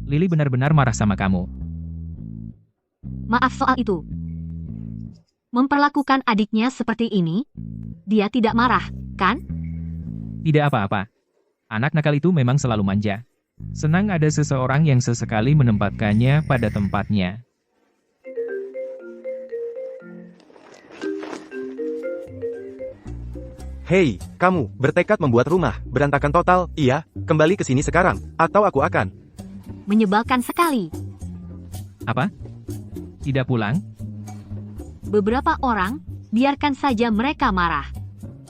Lily benar-benar marah sama kamu. Maaf soal itu. Memperlakukan adiknya seperti ini, dia tidak marah, kan? Tidak apa-apa. Anak nakal itu memang selalu manja. Senang ada seseorang yang sesekali menempatkannya pada tempatnya. Hei, kamu, bertekad membuat rumah berantakan total, iya? Kembali ke sini sekarang, atau aku akan. Menyebalkan sekali. Apa? Tidak pulang? Beberapa orang, biarkan saja mereka marah.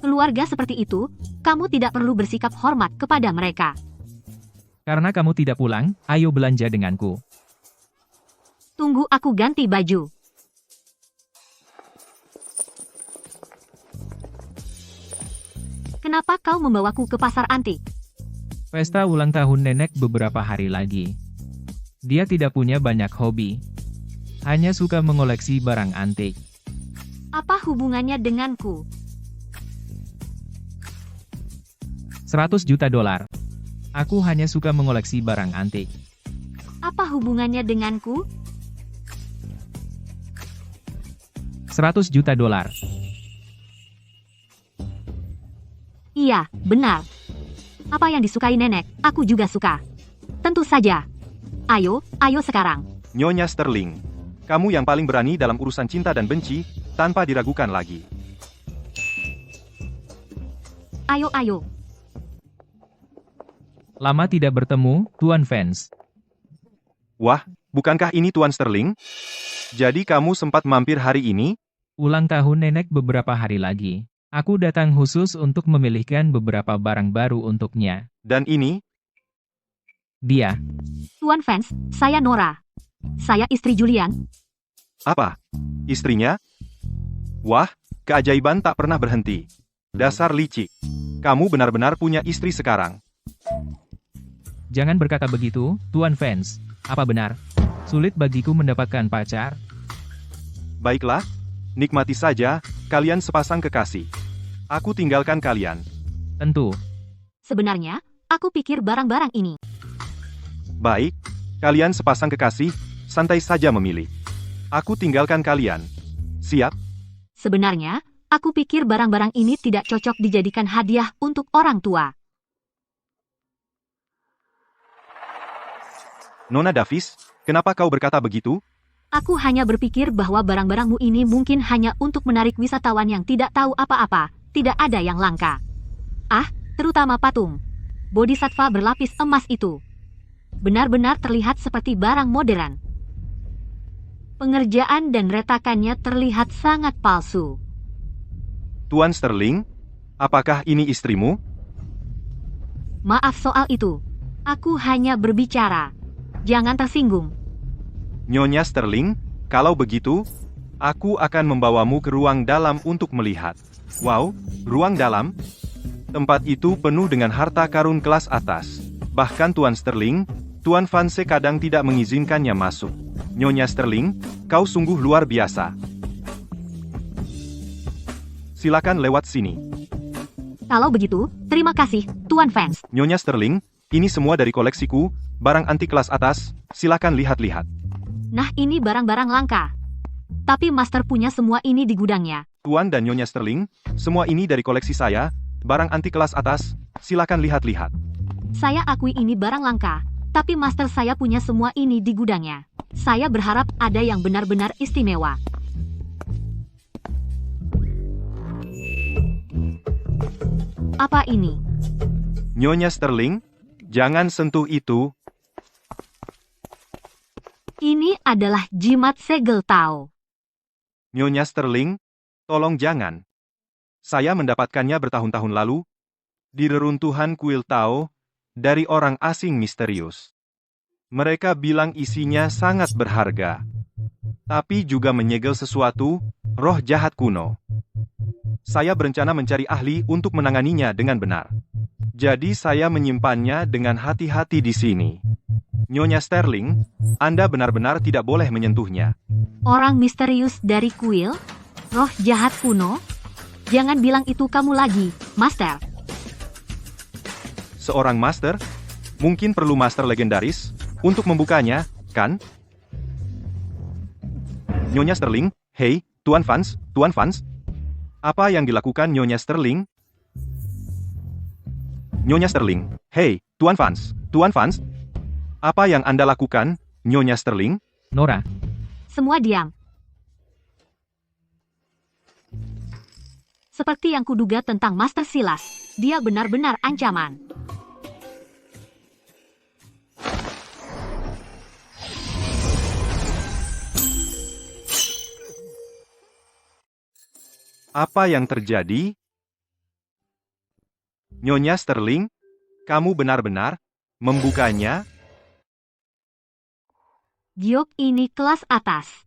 Keluarga seperti itu, kamu tidak perlu bersikap hormat kepada mereka. Karena kamu tidak pulang, ayo belanja denganku. Tunggu aku ganti baju. Kenapa kau membawaku ke pasar antik? Pesta ulang tahun nenek beberapa hari lagi. Dia tidak punya banyak hobi. Hanya suka mengoleksi barang antik. Apa hubungannya denganku? 100 juta dolar. Aku hanya suka mengoleksi barang antik. Apa hubungannya denganku? 100 juta dolar. Iya, benar. Apa yang disukai nenek, aku juga suka. Tentu saja. Ayo sekarang. Nyonya Sterling, kamu yang paling berani dalam urusan cinta dan benci, tanpa diragukan lagi. Ayo. Lama tidak bertemu, Tuan Vance. Wah, bukankah ini Tuan Sterling? Jadi kamu sempat mampir hari ini? Ulang tahun nenek beberapa hari lagi. Aku datang khusus untuk memilihkan beberapa barang baru untuknya. Dan ini? Dia. Tuan Vance, saya Nora. Saya istri Julian. Apa? Istrinya? Wah, keajaiban tak pernah berhenti. Dasar licik. Kamu benar-benar punya istri sekarang. Jangan berkata begitu, Tuan Vance. Apa benar? Sulit bagiku mendapatkan pacar? Baiklah, nikmati saja, kalian sepasang kekasih. Aku tinggalkan kalian. Tentu. Sebenarnya, aku pikir barang-barang ini. Baik, kalian sepasang kekasih, santai saja memilih. Aku tinggalkan kalian. Siap? Sebenarnya, aku pikir barang-barang ini tidak cocok dijadikan hadiah untuk orang tua. Nona Davis, kenapa kau berkata begitu? Aku hanya berpikir bahwa barang-barangmu ini mungkin hanya untuk menarik wisatawan yang tidak tahu apa-apa, tidak ada yang langka. Ah, terutama patung. Bodhisattva berlapis emas itu. Benar-benar terlihat seperti barang modern. Pengerjaan dan retakannya terlihat sangat palsu. Tuan Sterling, apakah ini istrimu? Maaf soal itu. Aku hanya berbicara. Jangan tersinggung. Nyonya Sterling, kalau begitu, aku akan membawamu ke ruang dalam untuk melihat. Wow, ruang dalam? Tempat itu penuh dengan harta karun kelas atas. Bahkan Tuan Sterling, Tuan Vance kadang tidak mengizinkannya masuk. Nyonya Sterling, kau sungguh luar biasa. Silakan lewat sini. Kalau begitu, terima kasih, Tuan Vance. Nyonya Sterling, ini semua dari koleksiku, barang antik kelas atas, silakan lihat-lihat. Nah, ini barang-barang langka. Tapi Master punya semua ini di gudangnya. Tuan dan Nyonya Sterling, semua ini dari koleksi saya, barang antik kelas atas, silakan lihat-lihat. Saya akui ini barang langka, tapi Master saya punya semua ini di gudangnya. Saya berharap ada yang benar-benar istimewa. Apa ini? Nyonya Sterling, jangan sentuh itu. Ini adalah jimat segel Tao. Nyonya Sterling, tolong jangan. Saya mendapatkannya bertahun-tahun lalu, di reruntuhan kuil Tao, dari orang asing misterius. Mereka bilang isinya sangat berharga. Tapi juga menyegel sesuatu, roh jahat kuno. Saya berencana mencari ahli untuk menanganinya dengan benar. Jadi saya menyimpannya dengan hati-hati di sini. Nyonya Sterling, Anda benar-benar tidak boleh menyentuhnya. Orang misterius dari kuil? Roh jahat kuno? Jangan bilang itu kamu lagi, Master. Seorang master? Mungkin perlu master legendaris untuk membukanya, kan? Nyonya Sterling, hei, Tuan Vance, Tuan Vance. Apa yang dilakukan Nyonya Sterling? Nyonya Sterling, hei, Tuan Vance, Tuan Vance. Apa yang Anda lakukan, Nyonya Sterling? Nora, Semua diam. Seperti yang kuduga tentang Master Silas, dia benar-benar ancaman. Apa yang terjadi? Nyonya Sterling, kamu benar-benar membukanya? Giok ini kelas atas.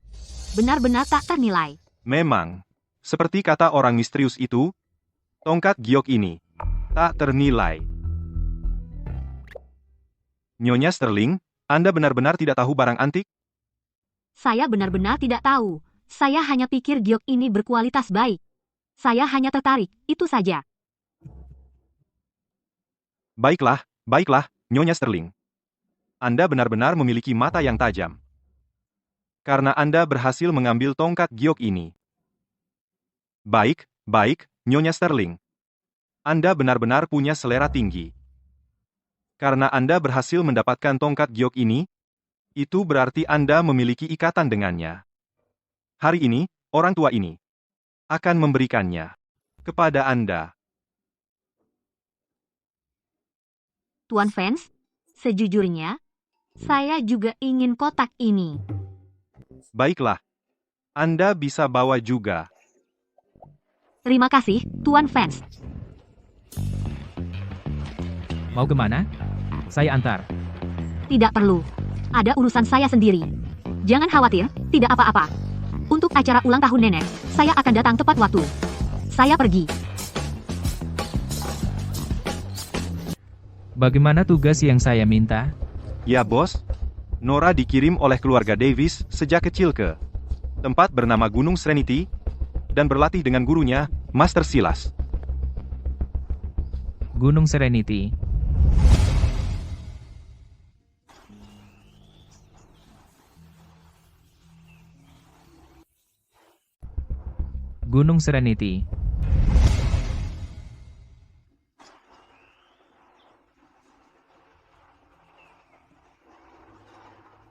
Benar-benar tak ternilai. Memang, seperti kata orang misterius itu, tongkat giok ini tak ternilai. Nyonya Sterling, Anda benar-benar tidak tahu barang antik? Saya benar-benar tidak tahu. Saya hanya pikir giok ini berkualitas baik. Saya hanya tertarik, itu saja. Baiklah, baiklah, Nyonya Sterling. Anda benar-benar memiliki mata yang tajam. Karena Anda berhasil mengambil tongkat giok ini. Baik, baik, Nyonya Sterling. Anda benar-benar punya selera tinggi. Karena Anda berhasil mendapatkan tongkat giok ini, itu berarti Anda memiliki ikatan dengannya. Hari ini, orang tua ini akan memberikannya kepada Anda. Tuan Vance, sejujurnya, saya juga ingin kotak ini. Baiklah. Anda bisa bawa juga. Terima kasih, Tuan Vance. mau kemana? Saya antar. Tidak perlu. Ada urusan saya sendiri. Jangan khawatir, tidak apa-apa. Untuk acara ulang tahun nenek, saya akan datang tepat waktu. Saya pergi. Bagaimana tugas yang saya minta? Ya bos, Nora dikirim oleh keluarga Davis sejak kecil ke tempat bernama Gunung Serenity dan berlatih dengan gurunya, Master Silas. Gunung Serenity. Gunung Serenity.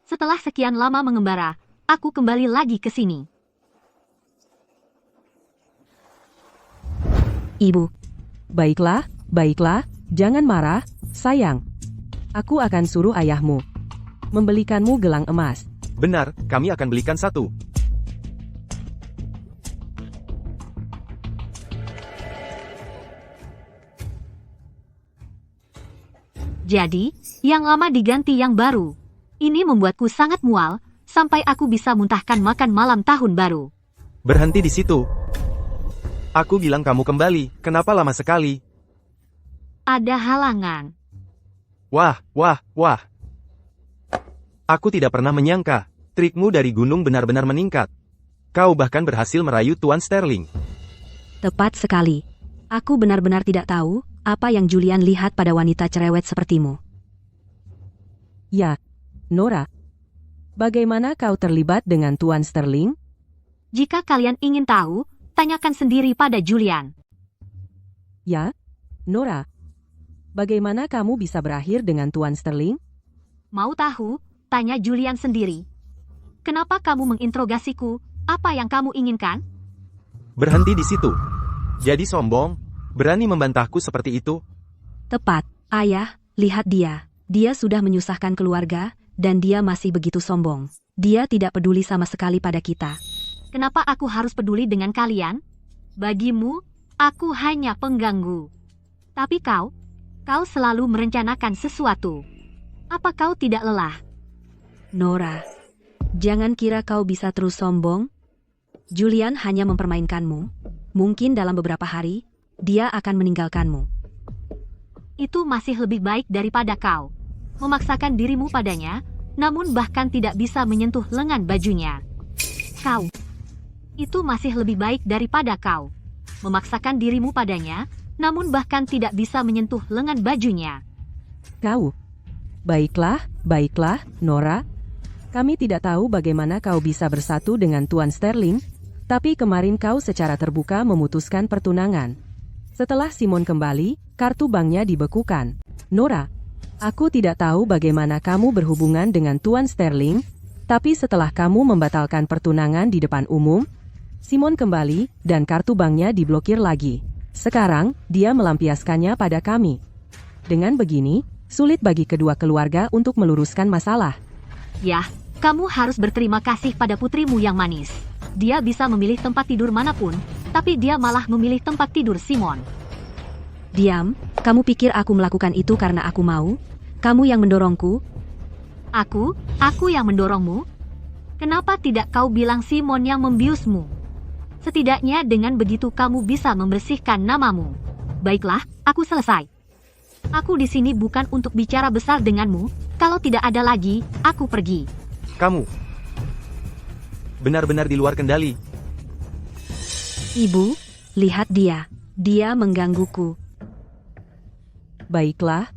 Setelah sekian lama mengembara, aku kembali lagi ke sini. Ibu. Baiklah, baiklah, jangan marah, sayang. Aku akan suruh ayahmu membelikanmu gelang emas. Benar, kami akan belikan satu. Jadi, yang lama diganti yang baru. Ini membuatku sangat mual, sampai aku bisa muntahkan makan malam tahun baru. Berhenti di situ. Aku bilang kamu kembali, kenapa lama sekali? Ada halangan. Wah, wah, wah. Aku tidak pernah menyangka, trikmu dari gunung benar-benar meningkat. Kau bahkan berhasil merayu Tuan Sterling. Tepat sekali. Aku benar-benar tidak tahu apa yang Julian lihat pada wanita cerewet sepertimu. Ya, Nora. Bagaimana kau terlibat dengan Tuan Sterling? Jika kalian ingin tahu, tanyakan sendiri pada Julian. Ya, Nora. Bagaimana kamu bisa berakhir dengan Tuan Sterling? Mau tahu? Tanya Julian sendiri. Kenapa kamu menginterogasiku? Apa yang kamu inginkan? Berhenti di situ. Jadi sombong, berani membantahku seperti itu? Tepat, ayah, lihat dia. Dia sudah menyusahkan keluarga, dan dia masih begitu sombong. Dia tidak peduli sama sekali pada kita. Kenapa aku harus peduli dengan kalian? Bagimu, aku hanya pengganggu. Tapi kau selalu merencanakan sesuatu. Apa kau tidak lelah? Nora, jangan kira kau bisa terus sombong. Julian hanya mempermainkanmu. Mungkin dalam beberapa hari, dia akan meninggalkanmu. Itu masih lebih baik daripada kau memaksakan dirimu padanya, namun bahkan tidak bisa menyentuh lengan bajunya. Itu masih lebih baik daripada kau memaksakan dirimu padanya, namun bahkan tidak bisa menyentuh lengan bajunya. Kau. Baiklah, baiklah, Nora. Kami tidak tahu bagaimana kau bisa bersatu dengan Tuan Sterling, tapi kemarin kau secara terbuka memutuskan pertunangan. Setelah Simon kembali, kartu banknya dibekukan. Nora, aku tidak tahu bagaimana kamu berhubungan dengan Tuan Sterling, tapi setelah kamu membatalkan pertunangan di depan umum, Simon kembali, dan kartu banknya diblokir lagi. Sekarang, dia melampiaskannya pada kami. Dengan begini, sulit bagi kedua keluarga untuk meluruskan masalah. Ya, kamu harus berterima kasih pada putrimu yang manis. Dia bisa memilih tempat tidur manapun, tapi dia malah memilih tempat tidur Simon. Diam, kamu pikir aku melakukan itu karena aku mau? Kamu yang mendorongku? Aku yang mendorongmu? Kenapa tidak kau bilang Simon yang membiusmu? Setidaknya dengan begitu kamu bisa membersihkan namamu. Baiklah, aku selesai. Aku di sini bukan untuk bicara besar denganmu. Kalau tidak ada lagi, aku pergi. Kamu benar-benar di luar kendali. Ibu, lihat dia. Dia menggangguku. Baiklah,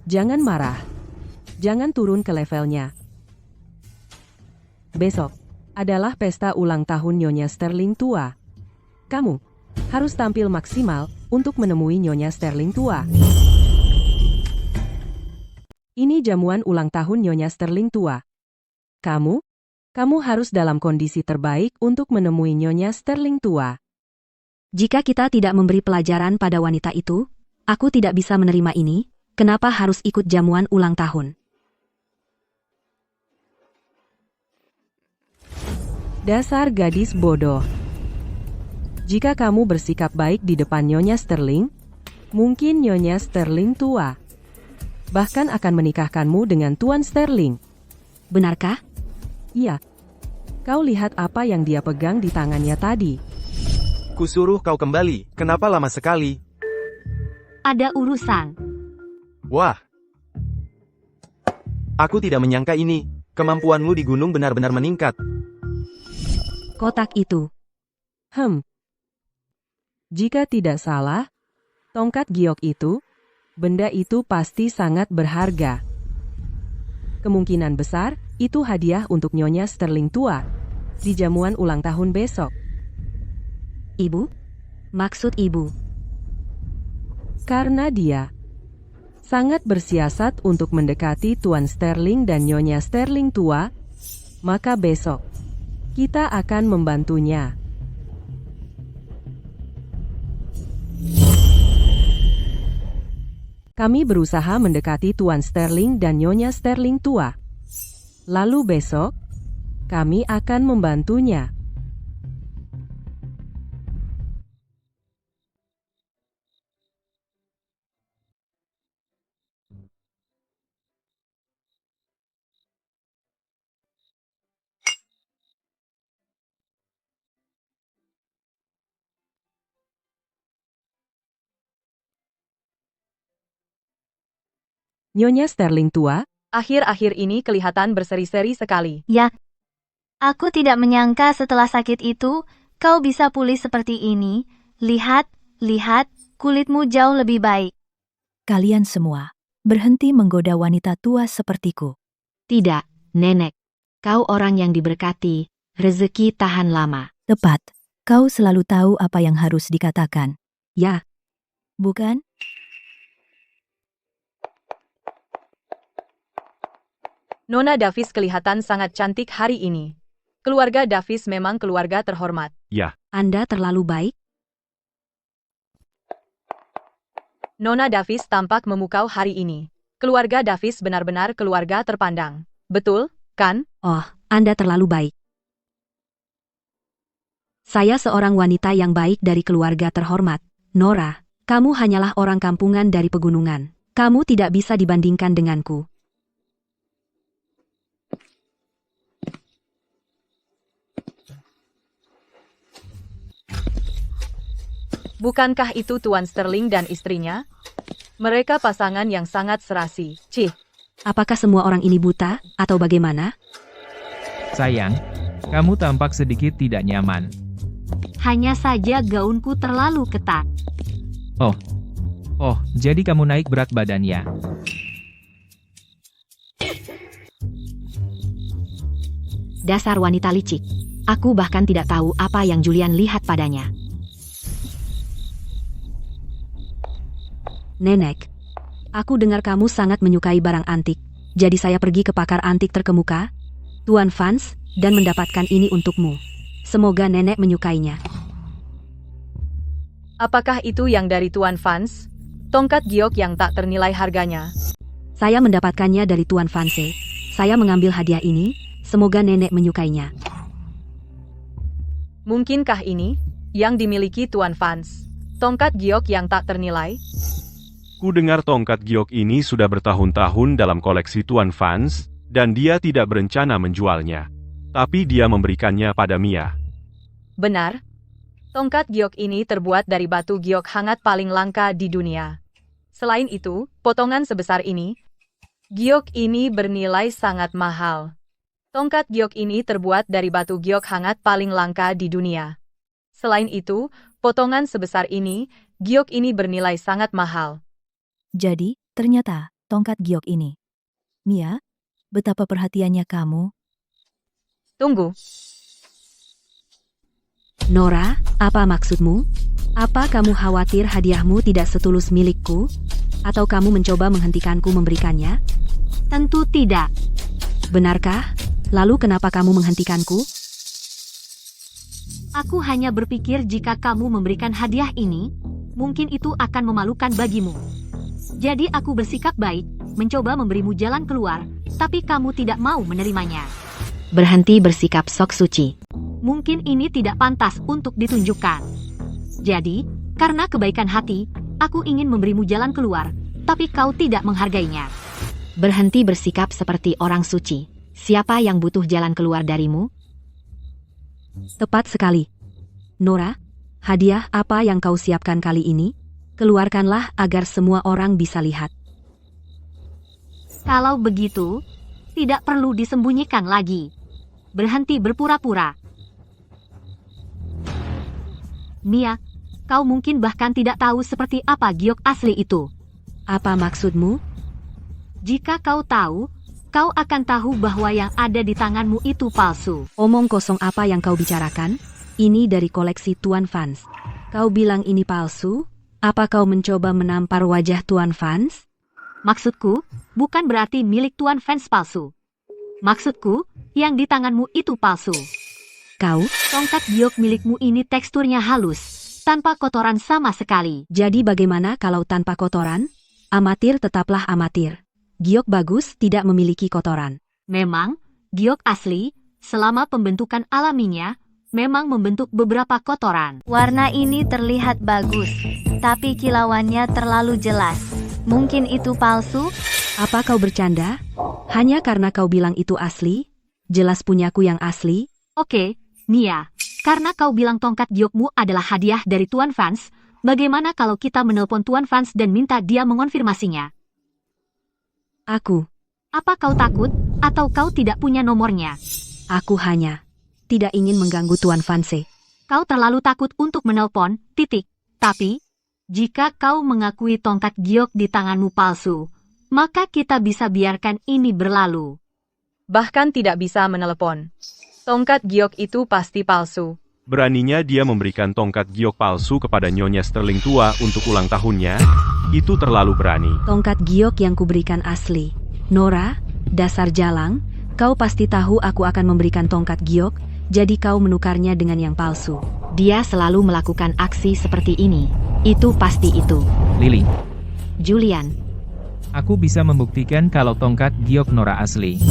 jangan marah. Jangan turun ke levelnya. Besok adalah pesta ulang tahun Nyonya Sterling tua. Kamu harus tampil maksimal untuk menemui Nyonya Sterling tua. Ini jamuan ulang tahun Nyonya Sterling tua. Kamu harus dalam kondisi terbaik untuk menemui Nyonya Sterling tua. Jika kita tidak memberi pelajaran pada wanita itu, aku tidak bisa menerima ini. Kenapa harus ikut jamuan ulang tahun? Dasar gadis bodoh. Jika kamu bersikap baik di depan Nyonya Sterling, mungkin Nyonya Sterling tua bahkan akan menikahkanmu dengan Tuan Sterling. Benarkah? Iya. Kau lihat apa yang dia pegang di tangannya tadi. Kusuruh kau kembali, kenapa lama sekali? Ada urusan. Wah. Aku tidak menyangka ini. Kemampuanmu di gunung benar-benar meningkat. Kotak itu. Jika tidak salah, tongkat giok itu, benda itu pasti sangat berharga. Kemungkinan besar, itu hadiah untuk Nyonya Sterling tua di jamuan ulang tahun besok. Ibu? Maksud ibu? Karena dia sangat bersiasat untuk mendekati Tuan Sterling dan Nyonya Sterling tua, maka besok kita akan membantunya. Kami berusaha mendekati Tuan Sterling dan Nyonya Sterling tua. Lalu besok, kami akan membantunya. Nyonya Sterling tua, Akhir-akhir ini kelihatan berseri-seri sekali. Ya, aku tidak menyangka setelah sakit itu, kau bisa pulih seperti ini. Lihat, kulitmu jauh lebih baik. Kalian semua, berhenti menggoda wanita tua sepertiku. Tidak, Nenek. Kau orang yang diberkati, rezeki tahan lama. Tepat, kau selalu tahu apa yang harus dikatakan. Ya. Bukan? Nona Davis kelihatan sangat cantik hari ini. Keluarga Davis memang keluarga terhormat. Ya, Anda terlalu baik. Nona Davis tampak memukau hari ini. Keluarga Davis benar-benar keluarga terpandang. Betul, kan? Oh, Anda terlalu baik. Saya seorang wanita yang baik dari keluarga terhormat. Nora, kamu hanyalah orang kampungan dari pegunungan. Kamu tidak bisa dibandingkan denganku. Bukankah itu Tuan Sterling dan istrinya? Mereka pasangan yang sangat serasi. Cih. Apakah semua orang ini buta, atau bagaimana? Sayang, kamu tampak sedikit tidak nyaman. Hanya saja gaunku terlalu ketat. Oh, jadi kamu naik berat badannya. Dasar wanita licik. Aku bahkan tidak tahu apa yang Julian lihat padanya. Nenek, aku dengar kamu sangat menyukai barang antik. Jadi saya pergi ke pakar antik terkemuka, Tuan Vance, dan mendapatkan ini untukmu. Semoga nenek menyukainya. Apakah itu yang dari Tuan Vance? Tongkat giok yang tak ternilai harganya. Saya mendapatkannya dari Tuan Vance. Saya mengambil hadiah ini, semoga nenek menyukainya. Mungkinkah ini yang dimiliki Tuan Vance? Tongkat giok yang tak ternilai? Ku dengar tongkat giok ini sudah bertahun-tahun dalam koleksi Tuan Vance, dan dia tidak berencana menjualnya. Tapi dia memberikannya pada Mia. Benar. Tongkat giok ini terbuat dari batu giok hangat paling langka di dunia. Selain itu, potongan sebesar ini, giok ini bernilai sangat mahal. Tongkat giok ini terbuat dari batu giok hangat paling langka di dunia. Selain itu, potongan sebesar ini, giok ini bernilai sangat mahal. Jadi, ternyata, tongkat giok ini. Mia, betapa perhatiannya kamu. Tunggu. Nora, apa maksudmu? Apa kamu khawatir hadiahmu tidak setulus milikku? Atau kamu mencoba menghentikanku memberikannya? Tentu tidak. Benarkah? Lalu kenapa kamu menghentikanku? Aku hanya berpikir jika kamu memberikan hadiah ini, mungkin itu akan memalukan bagimu. Jadi aku bersikap baik, mencoba memberimu jalan keluar, tapi kamu tidak mau menerimanya. Berhenti bersikap sok suci. Mungkin ini tidak pantas untuk ditunjukkan. Jadi, karena kebaikan hati, aku ingin memberimu jalan keluar, tapi kau tidak menghargainya. Berhenti bersikap seperti orang suci. Siapa yang butuh jalan keluar darimu? Tepat sekali. Nora, hadiah apa yang kau siapkan kali ini? Keluarkanlah agar semua orang bisa lihat. Kalau begitu, tidak perlu disembunyikan lagi. Berhenti berpura-pura. Mia, kau mungkin bahkan tidak tahu seperti apa giok asli itu. Apa maksudmu? Jika kau tahu, kau akan tahu bahwa yang ada di tanganmu itu palsu. Omong kosong apa yang kau bicarakan? Ini dari koleksi Tuan Vance. Kau bilang ini palsu? Apa kau mencoba menampar wajah Tuan Vance? Maksudku, bukan berarti milik Tuan Vance palsu. Maksudku, yang di tanganmu itu palsu. Kau, tongkat giok milikmu ini teksturnya halus, tanpa kotoran sama sekali. Jadi bagaimana kalau tanpa kotoran? Amatir tetaplah amatir. Giok bagus tidak memiliki kotoran. Memang, giok asli, selama pembentukan alaminya, memang membentuk beberapa kotoran. Warna ini terlihat bagus, tapi kilauannya terlalu jelas. Mungkin itu palsu? Apa kau bercanda? Hanya karena kau bilang itu asli? Jelas punyaku yang asli. Oke, Mia, karena kau bilang tongkat giokmu adalah hadiah dari Tuan Vance, bagaimana kalau kita menelpon Tuan Vance dan minta dia mengonfirmasinya? Aku. Apa kau takut, atau kau tidak punya nomornya? Aku hanya tidak ingin mengganggu Tuan Vance. Kau terlalu takut untuk menelpon, titik. Tapi, jika kau mengakui tongkat giok di tanganmu palsu, maka kita bisa biarkan ini berlalu. Bahkan tidak bisa menelepon. Tongkat giok itu pasti palsu. Beraninya dia memberikan tongkat giok palsu kepada Nyonya Sterling tua untuk ulang tahunnya, itu terlalu berani. Tongkat giok yang kuberikan asli. Nora, dasar jalang, kau pasti tahu aku akan memberikan tongkat giok, jadi kau menukarnya dengan yang palsu. Dia selalu melakukan aksi seperti ini. Itu pasti itu. Lily, Julian. aku bisa membuktikan kalau tongkat giok Nora asli.